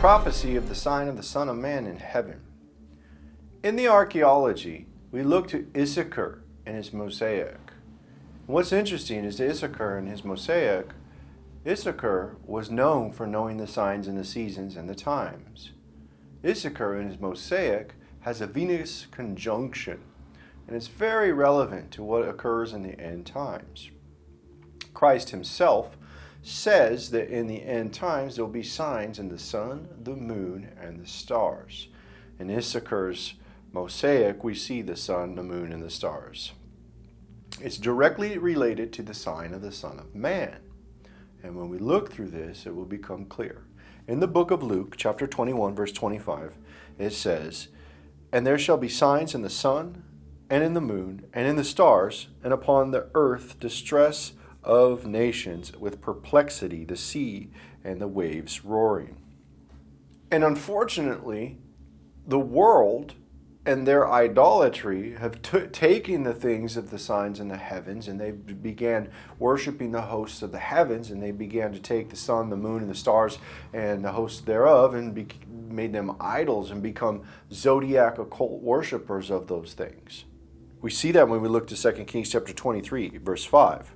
prophecy of the sign of the Son of Man in heaven. In the archaeology, we look to Issachar and his mosaic. What's interesting is that Issachar and his mosaic, Issachar was known for knowing the signs and the seasons and the times. Issachar in his mosaic has a Venus conjunction, and it's very relevant to what occurs in the end times. Christ himself says that in the end times there will be signs in the sun, the moon, and the stars. In Issachar's mosaic, we see the sun, the moon, and the stars. It's directly related to the sign of the Son of Man. And when we look through this, it will become clear. In the book of Luke, chapter 21, verse 25, it says, "And there shall be signs in the sun, and in the moon, and in the stars, and upon the earth distress of nations, with perplexity, the sea and the waves roaring." And unfortunately, the world and their idolatry have taken the things of the signs in the heavens, and they began worshiping the hosts of the heavens, and they began to take the sun, the moon, and the stars, and the hosts thereof, and made them idols and become zodiac occult worshipers of those things. We see that when we look to 2 Kings chapter 23, verse 5.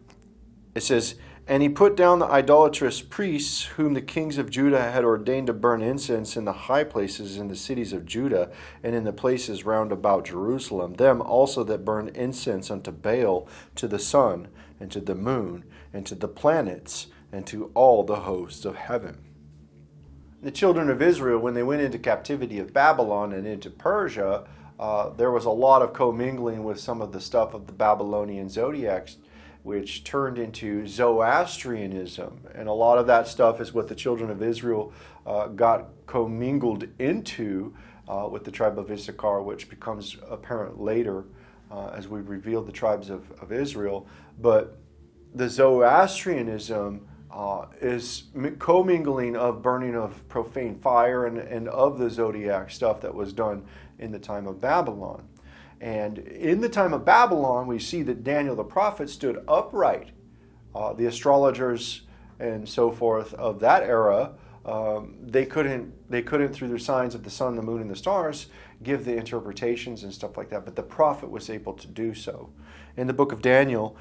It says, "And he put down the idolatrous priests whom the kings of Judah had ordained to burn incense in the high places in the cities of Judah and in the places round about Jerusalem, them also that burned incense unto Baal, to the sun, and to the moon, and to the planets, and to all the hosts of heaven." The children of Israel, when they went into captivity of Babylon and into Persia, there was a lot of commingling with some of the stuff of the Babylonian zodiacs, which turned into Zoroastrianism. And a lot of that stuff is what the children of Israel got commingled into with the tribe of Issachar, which becomes apparent later as we reveal the tribes of Israel. But the Zoroastrianism is commingling of burning of profane fire and of the zodiac stuff that was done in the time of Babylon. And in the time of Babylon, we see that Daniel the prophet stood upright. The astrologers and so forth of that era, they couldn't through their signs of the sun, the moon, and the stars, give the interpretations and stuff like that. But the prophet was able to do so. In the book of Daniel,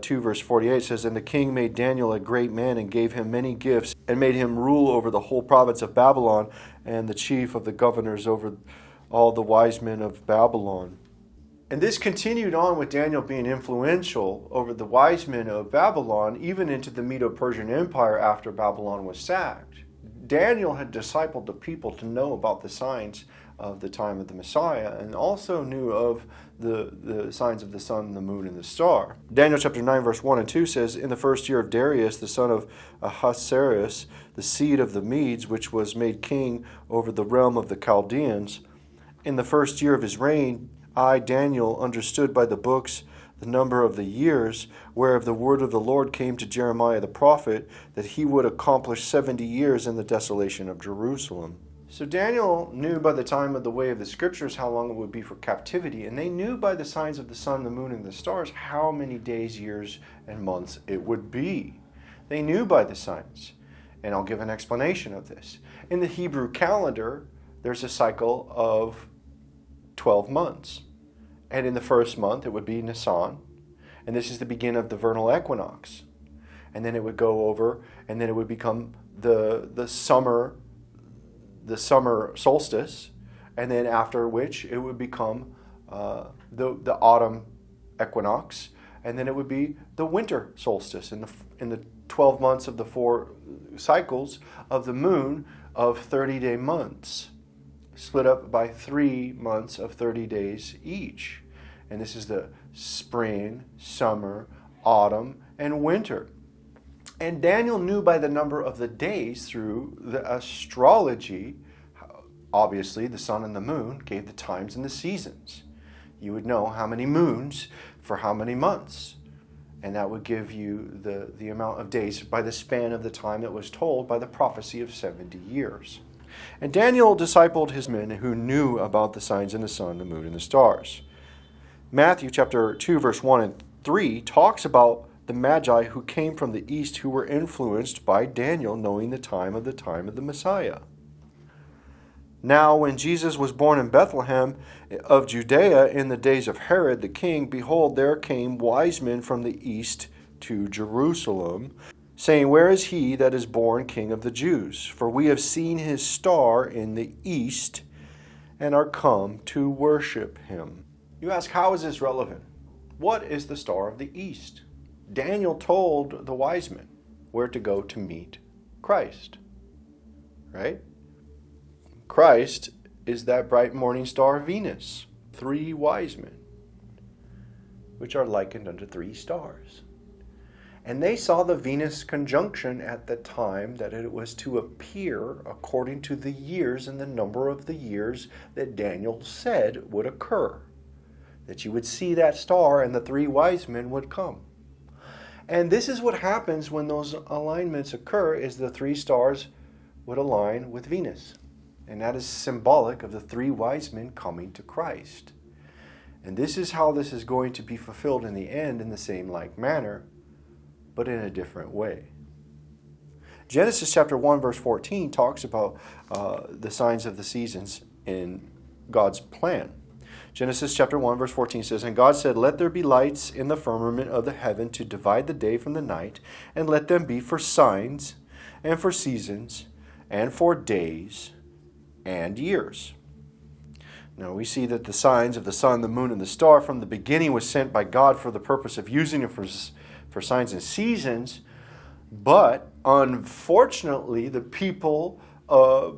2 verse 48 says, "And the king made Daniel a great man and gave him many gifts and made him rule over the whole province of Babylon and the chief of the governors over all the wise men of Babylon." And this continued on with Daniel being influential over the wise men of Babylon, even into the Medo-Persian Empire after Babylon was sacked. Daniel had discipled the people to know about the signs of the time of the Messiah, and also knew of the signs of the sun, the moon, and the star. Daniel chapter 9, verse 1 and 2 says, "In the first year of Darius, the son of Ahasuerus, the seed of the Medes, which was made king over the realm of the Chaldeans, in the first year of his reign, I, Daniel, understood by the books the number of the years, whereof the word of the Lord came to Jeremiah the prophet, that he would accomplish 70 years in the desolation of Jerusalem." So Daniel knew by the time of the way of the scriptures how long it would be for captivity, and they knew by the signs of the sun, the moon, and the stars how many days, years, and months it would be. They knew by the signs. And I'll give an explanation of this. In the Hebrew calendar, there's a cycle of 12 months. And in the first month, it would be Nisan. And this is the beginning of the vernal equinox. And then it would go over, and then it would become the summer solstice. And then after which, it would become the autumn equinox. And then it would be the winter solstice in the 12 months of the 4 cycles of the moon of 30-day months, split up by 3 months of 30 days each. And this is the spring, summer, autumn, and winter. And Daniel knew by the number of the days through the astrology. Obviously, the sun and the moon gave the times and the seasons. You would know how many moons for how many months. And that would give you the amount of days by the span of the time that was told by the prophecy of 70 years. And Daniel discipled his men who knew about the signs in the sun, the moon, and the stars. Matthew chapter 2, verse 1 and 3 talks about the Magi who came from the east who were influenced by Daniel knowing the time of the Messiah. Now when Jesus was born in Bethlehem of Judea in the days of Herod the king, behold, there came wise men from the east to Jerusalem, saying, Where is he that is born King of the Jews? For we have seen his star in the east, and are come to worship him. You ask, how is this relevant? What is the star of the east? Daniel told the wise men where to go to meet Christ, right? Christ is that bright morning star Venus, 3 wise men, which are likened unto 3 stars. And they saw the Venus conjunction at the time that it was to appear according to the years and the number of the years that Daniel said would occur. That you would see that star and the 3 wise men would come. And this is what happens when those alignments occur, is the 3 stars would align with Venus. And that is symbolic of the 3 wise men coming to Christ. And this is how this is going to be fulfilled in the end in the same like manner, but in a different way. Genesis chapter 1 verse 14 talks about the signs of the seasons in God's plan. Genesis chapter 1 verse 14 says, And God said, Let there be lights in the firmament of the heaven to divide the day from the night, and let them be for signs, and for seasons, and for days, and years. Now we see that the signs of the sun, the moon, and the star from the beginning was sent by God for the purpose of using it for signs and seasons, but unfortunately the people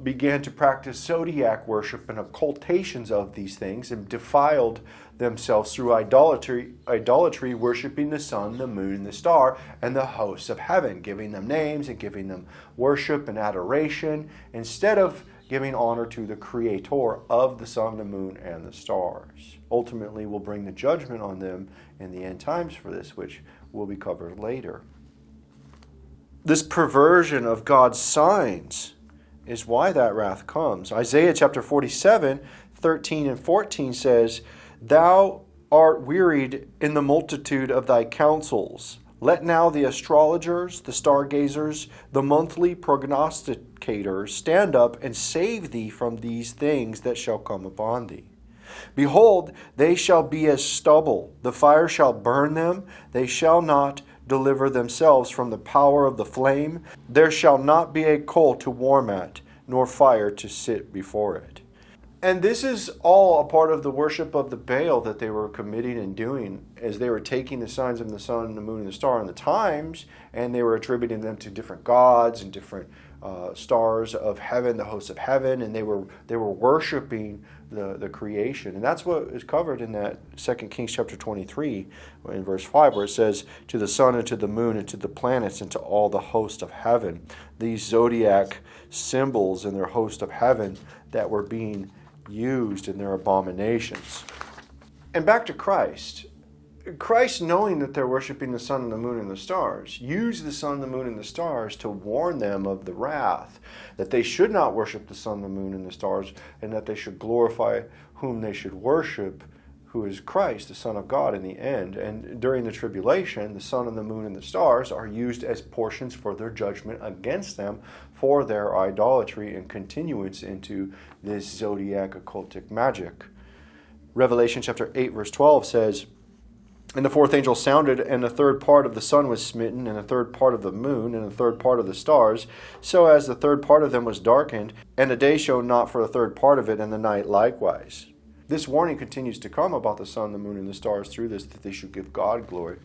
began to practice zodiac worship and occultations of these things and defiled themselves through idolatry, worshiping the sun, the moon, and the star, and the hosts of heaven, giving them names and giving them worship and adoration, instead of giving honor to the creator of the sun, the moon, and the stars. Ultimately, we'll bring the judgment on them in the end times for this, which will be covered later. This perversion of God's signs is why that wrath comes. Isaiah chapter 47, 13 and 14 says, Thou art wearied in the multitude of thy counsels. Let now the astrologers, the stargazers, the monthly prognosticators stand up and save thee from these things that shall come upon thee. Behold, they shall be as stubble. The fire shall burn them. They shall not deliver themselves from the power of the flame. There shall not be a coal to warm at, nor fire to sit before it. And this is all a part of the worship of the Baal that they were committing and doing, as they were taking the signs of the sun, the moon, and the star and the times, and they were attributing them to different gods and different stars of heaven, the hosts of heaven, and they were worshiping the creation. And that's what is covered in that 2 Kings chapter 23 in verse 5, where it says, To the sun and to the moon and to the planets and to all the host of heaven. These zodiac symbols and their host of heaven that were being used in their abominations. And back to Christ. Christ, knowing that they're worshiping the sun and the moon and the stars, used the sun, the moon, and the stars to warn them of the wrath, that they should not worship the sun, the moon, and the stars, and that they should glorify whom they should worship, who is Christ, the Son of God, in the end. And during the tribulation, the sun and the moon and the stars are used as portions for their judgment against them for their idolatry and continuance into this zodiac occultic magic. Revelation chapter 8 verse 12 says, And the fourth angel sounded, and a third part of the sun was smitten, and a third part of the moon, and a third part of the stars, so as the third part of them was darkened, and the day shone not for a third part of it, and the night likewise. This warning continues to come about the sun, the moon, and the stars through this, that they should give God glory.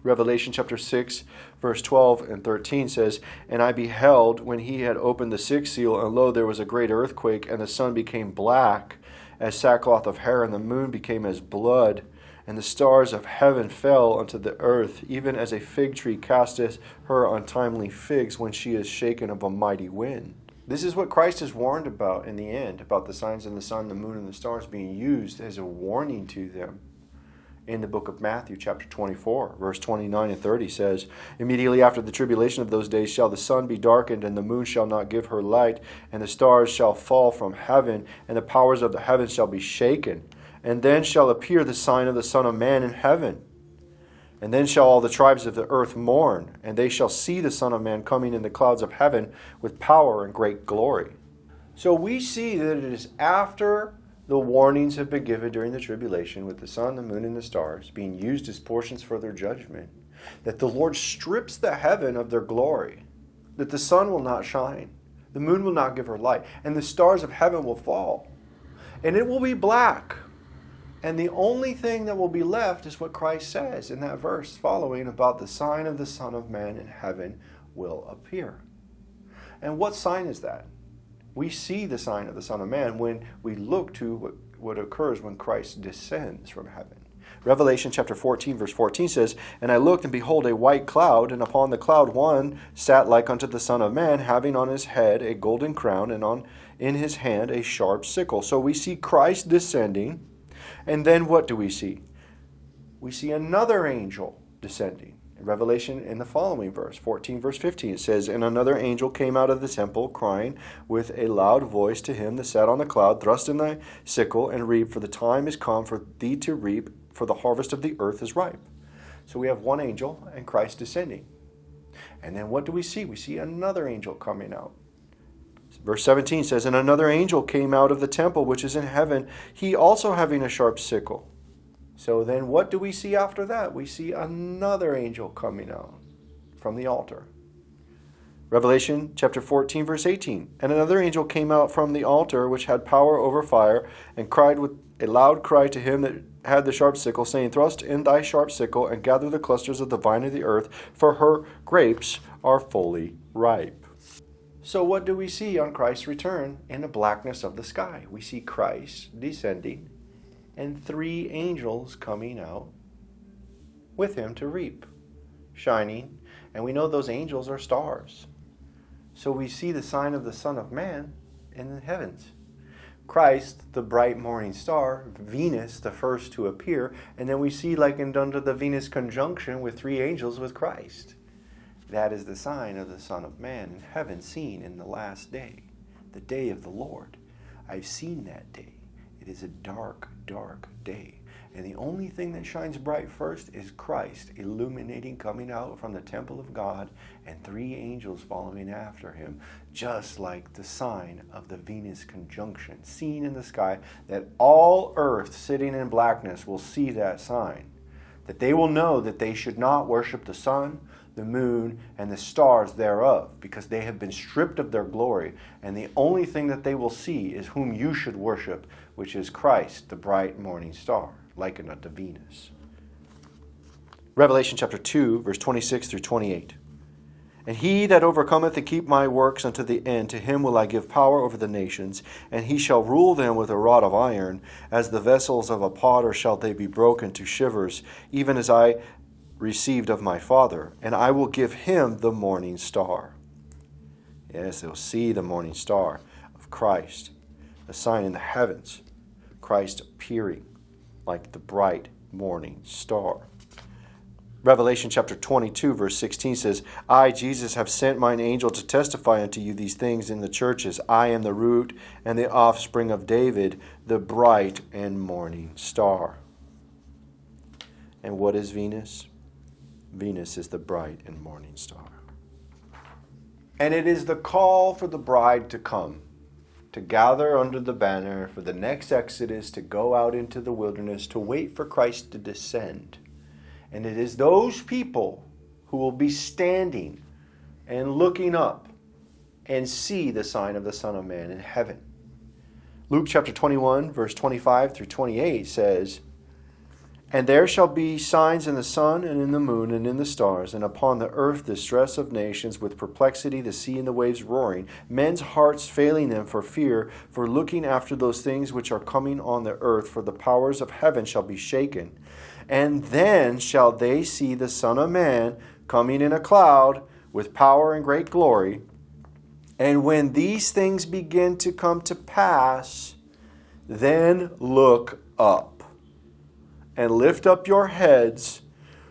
Revelation chapter 6, verse 12 and 13 says, And I beheld, when he had opened the 6th seal, and lo, there was a great earthquake, and the sun became black as sackcloth of hair, and the moon became as blood, and the stars of heaven fell unto the earth, even as a fig tree casteth her untimely figs when she is shaken of a mighty wind. This is what Christ is warned about in the end, about the signs of the sun, the moon, and the stars being used as a warning to them. In the book of Matthew, chapter 24, verse 29 and 30 says, Immediately after the tribulation of those days shall the sun be darkened, and the moon shall not give her light, and the stars shall fall from heaven, and the powers of the heavens shall be shaken. And then shall appear the sign of the Son of Man in heaven. And then shall all the tribes of the earth mourn, and they shall see the Son of Man coming in the clouds of heaven with power and great glory. So we see that it is after the warnings have been given during the tribulation, with the sun, the moon, and the stars being used as portions for their judgment, that the Lord strips the heaven of their glory, that the sun will not shine, the moon will not give her light, and the stars of heaven will fall. And it will be black. And the only thing that will be left is what Christ says in that verse following about the sign of the Son of Man in heaven will appear. And what sign is that? We see the sign of the Son of Man when we look to what occurs when Christ descends from heaven. Revelation chapter 14, verse 14 says, "And I looked, and behold, a white cloud, and upon the cloud one sat like unto the Son of Man, having on his head a golden crown, and in his hand a sharp sickle." So we see Christ descending, and then what do we see? We see another angel descending. In Revelation, in the following verse, 14, verse 15, it says, "And another angel came out of the temple, crying with a loud voice to him that sat on the cloud, Thrust in thy sickle, and reap, for the time is come for thee to reap, for the harvest of the earth is ripe." So we have one angel and Christ descending. And then what do we see? We see another angel coming out. Verse 17 says, "And another angel came out of the temple which is in heaven, he also having a sharp sickle." So then what do we see after that? We see another angel coming out from the altar. Revelation chapter 14, verse 18. "And another angel came out from the altar which had power over fire, and cried with a loud cry to him that had the sharp sickle, saying, Thrust in thy sharp sickle, and gather the clusters of the vine of the earth, for her grapes are fully ripe." So what do we see on Christ's return in the blackness of the sky? We see Christ descending and three angels coming out with him to reap, shining. And we know those angels are stars. So we see the sign of the Son of Man in the heavens. Christ, the bright morning star, Venus, the first to appear, and then we see likened unto the Venus conjunction with three angels with Christ. That is the sign of the Son of Man in heaven, seen in the last day, the day of the Lord. I've seen that day. It is a dark, dark day. And the only thing that shines bright first is Christ, illuminating, coming out from the temple of God, and three angels following after him, just like the sign of the Venus conjunction, seen in the sky, that all earth sitting in blackness will see that sign, that they will know that they should not worship the sun, the moon, and the stars thereof, because they have been stripped of their glory, and the only thing that they will see is whom you should worship, which is Christ, the bright morning star, likened unto Venus. Revelation chapter 2, verse 26 through 28. "And he that overcometh to keep my works unto the end, to him will I give power over the nations, and he shall rule them with a rod of iron. As the vessels of a potter shall they be broken to shivers, even as I received of my Father, and I will give him the morning star." Yes, they'll see the morning star of Christ, a sign in the heavens, Christ appearing like the bright morning star. Revelation chapter 22, verse 16 says, "I, Jesus, have sent mine angel to testify unto you these things in the churches. I am the root and the offspring of David, the bright and morning star." And what is Venus? Venus is the bright and morning star. And it is the call for the bride to come, to gather under the banner for the next Exodus, to go out into the wilderness, to wait for Christ to descend. And it is those people who will be standing and looking up and see the sign of the Son of Man in heaven. Luke chapter 21, verse 25 through 28 says, "And there shall be signs in the sun and in the moon and in the stars, and upon the earth distress of nations, with perplexity, the sea and the waves roaring, men's hearts failing them for fear, for looking after those things which are coming on the earth, for the powers of heaven shall be shaken. And then shall they see the Son of Man coming in a cloud with power and great glory. And when these things begin to come to pass, then look up and lift up your heads,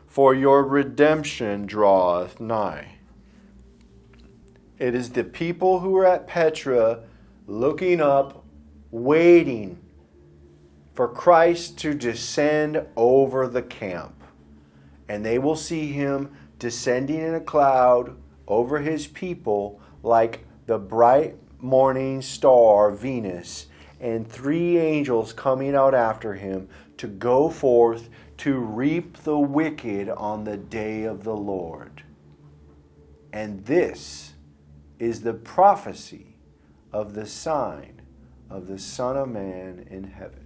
for your redemption draweth nigh." It is the people who are at Petra looking up, waiting for Christ to descend over the camp. And they will see him descending in a cloud over his people like the bright morning star, Venus, and 3 angels coming out after him to go forth to reap the wicked on the day of the Lord. And this is the prophecy of the sign of the Son of Man in heaven.